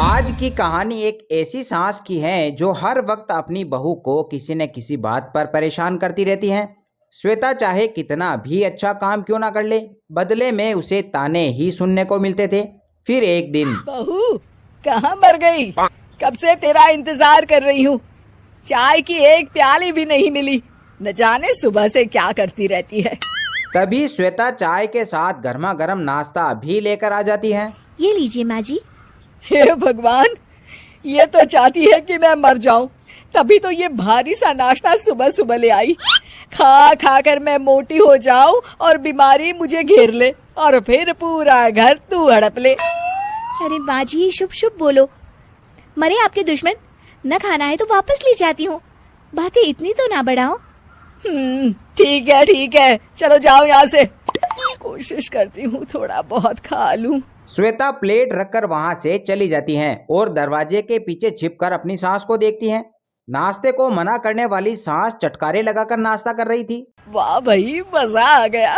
आज की कहानी एक ऐसी सास की है जो हर वक्त अपनी बहू को किसी न किसी बात पर परेशान करती रहती है। श्वेता चाहे कितना भी अच्छा काम क्यों ना कर ले, बदले में उसे ताने ही सुनने को मिलते थे। फिर एक दिन, बहू कहाँ मर गई? कब से तेरा इंतजार कर रही हूँ। चाय की एक प्याली भी नहीं मिली। न जाने सुबह से क्या करती रहती है। तभी श्वेता चाय के साथ गर्मा गर्म नाश्ता भी लेकर आ जाती है। ये लीजिए माँ जी। हे भगवान, ये तो चाहती है कि मैं मर जाऊं, तभी तो ये भारी सा नाश्ता सुबह सुबह ले आई। खा खा कर मैं मोटी हो जाऊं और बीमारी मुझे घेर ले और फिर पूरा घर तू हड़प ले। अरे माँ जी शुभ शुभ बोलो। मरे आपके दुश्मन, न खाना है तो वापस ले जाती हूँ। बातें इतनी तो ना बढ़ाओ। ठीक है, चलो जाओ यहाँ से। कोशिश करती हूँ थोड़ा बहुत खा लूं। श्वेता प्लेट रखकर वहां से चली जाती हैं और दरवाजे के पीछे छिपकर अपनी सास को देखती हैं। नाश्ते को मना करने वाली सास चटकारे लगाकर नाश्ता कर रही थी। वाह भाई, मजा आ गया।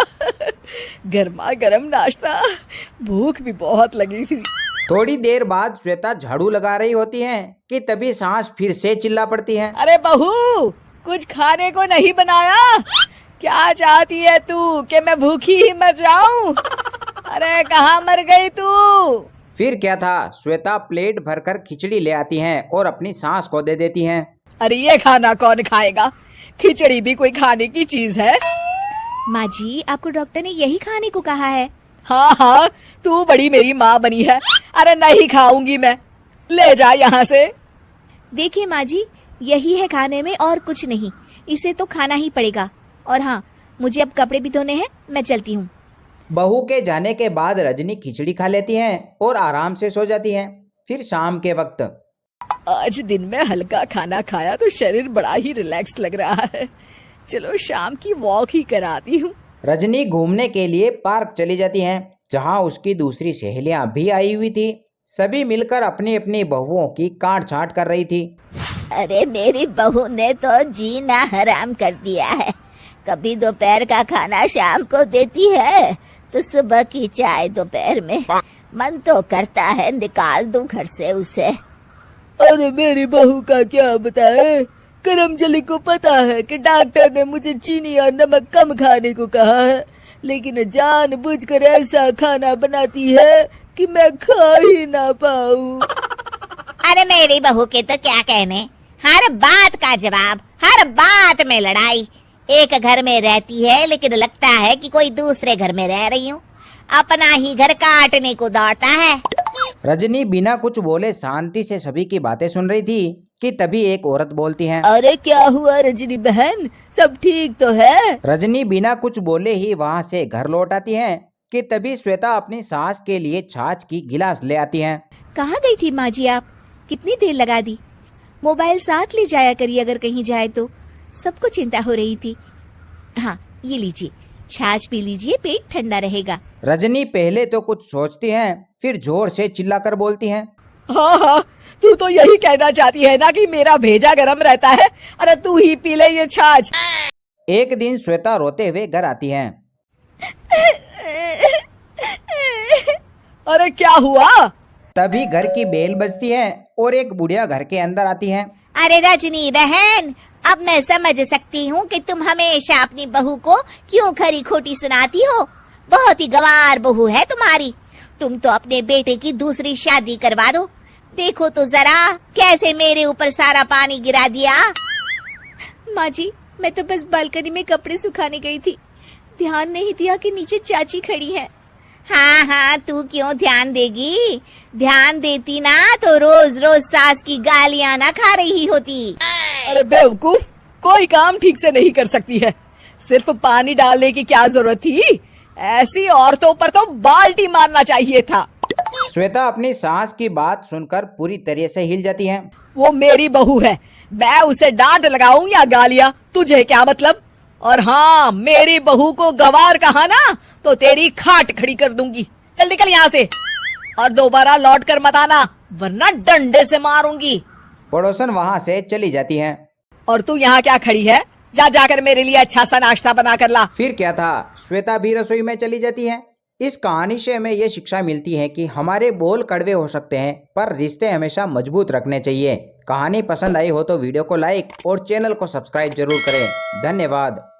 गर्मा गर्म नाश्ता, भूख भी बहुत लगी थी। थोड़ी देर बाद श्वेता झाड़ू लगा रही होती है कि तभी सास फिर से चिल्ला पड़ती है। अरे बहू, कुछ खाने को नहीं बनाया? क्या चाहती है तू कि मैं भूखी ही मर जाऊं? अरे कहाँ मर गई तू? फिर क्या था, श्वेता प्लेट भरकर खिचड़ी ले आती हैं और अपनी सास को दे देती हैं। अरे ये खाना कौन खाएगा? खिचड़ी भी कोई खाने की चीज है? माँ जी आपको डॉक्टर ने यही खाने को कहा है। हाँ, तू बड़ी मेरी माँ बनी है। अरे नहीं खाऊंगी मैं, ले जा यहाँ से। देखिए माँ जी, यही है खाने में और कुछ नहीं। इसे तो खाना ही पड़ेगा। और हाँ, मुझे अब कपड़े भी धोने हैं, मैं चलती हूँ। बहू के जाने के बाद रजनी खिचड़ी खा लेती हैं और आराम से सो जाती हैं। फिर शाम के वक्त, आज दिन में हल्का खाना खाया तो शरीर बड़ा ही रिलैक्स लग रहा है। चलो शाम की वॉक ही कराती हूँ। रजनी घूमने के लिए पार्क चली जाती हैं, जहाँ उसकी दूसरी सहेलियां भी आई हुई थी। सभी मिलकर अपनी अपनी बहुओं की काट छाट कर रही थी। अरे मेरी बहू ने तो जीना हराम कर दिया है। कभी दोपहर का खाना शाम को देती है तो सुबह की चाय दोपहर में। मन तो करता है निकाल दूं घर से उसे। अरे मेरी बहू का क्या बताए। करमजली को पता है कि डॉक्टर ने मुझे चीनी और नमक कम खाने को कहा है, लेकिन जानबूझकर ऐसा खाना बनाती है कि मैं खा ही ना पाऊं। अरे मेरी बहू के तो क्या कहने, हर बात का जवाब, हर बात में लड़ाई। एक घर में रहती है लेकिन लगता है कि कोई दूसरे घर में रह रही हूँ। अपना ही घर काटने को दौड़ता है। रजनी बिना कुछ बोले शांति से सभी की बातें सुन रही थी कि तभी एक औरत बोलती है। अरे क्या हुआ रजनी बहन, सब ठीक तो है? रजनी बिना कुछ बोले ही वहाँ से घर लौट आती है कि तभी श्वेता अपनी सास के लिए छाछ की गिलास ले आती है। कहाँ गई थी माँ जी आप? कितनी देर लगा दी। मोबाइल साथ ले जाया करिए अगर कहीं जाए तो। सबको चिंता हो रही थी। हाँ ये लीजिए, छाछ पी लीजिए, पेट ठंडा रहेगा। रजनी पहले तो कुछ सोचती है, फिर जोर से चिल्लाकर बोलती है। हाँ, तू तो यही कहना चाहती है ना कि मेरा भेजा गरम रहता है। अरे तू ही पी ले ये छाछ। एक दिन श्वेता रोते हुए घर आती है। अरे क्या हुआ? तभी घर की बेल बजती है और एक बुढ़िया घर के अंदर आती है। अरे रजनी बहन, अब मैं समझ सकती हूँ कि तुम हमेशा अपनी बहू को क्यों खरी खोटी सुनाती हो। बहुत ही गवार बहू है तुम्हारी। तुम तो अपने बेटे की दूसरी शादी करवा दो। देखो तो जरा कैसे मेरे ऊपर सारा पानी गिरा दिया। माँ जी मैं तो बस बालकनी में कपड़े सुखाने गई थी, ध्यान नहीं दिया कि नीचे चाची खड़ी है। हाँ, तू क्यों ध्यान देगी? ध्यान देती ना तो रोज रोज सास की गालियाँ ना खा रही होती। अरे बेवकूफ, कोई काम ठीक से नहीं कर सकती है। सिर्फ पानी डालने की क्या जरूरत थी? ऐसी औरतों पर तो बाल्टी मारना चाहिए था। श्वेता अपनी सास की बात सुनकर पूरी तरह से हिल जाती है। वो मेरी बहू है, मैं उसे डांट लगाऊं या गालियाँ, तुझे क्या मतलब? और हाँ, मेरी बहू को गवार कहा ना तो तेरी खाट खड़ी कर दूंगी। चल निकल यहाँ से और दोबारा लौट कर मत आना, वरना डंडे से मारूंगी। पड़ोसन वहाँ से चली जाती है। और तू यहाँ क्या खड़ी है? जाकर मेरे लिए अच्छा सा नाश्ता बना कर ला। फिर क्या था, श्वेता भी रसोई में चली जाती है। इस कहानी से हमें ये शिक्षा मिलती है कि हमारे बोल कड़वे हो सकते हैं पर रिश्ते हमेशा मजबूत रखने चाहिए। कहानी पसंद आई हो तो वीडियो को लाइक और चैनल को सब्सक्राइब जरूर करें। धन्यवाद।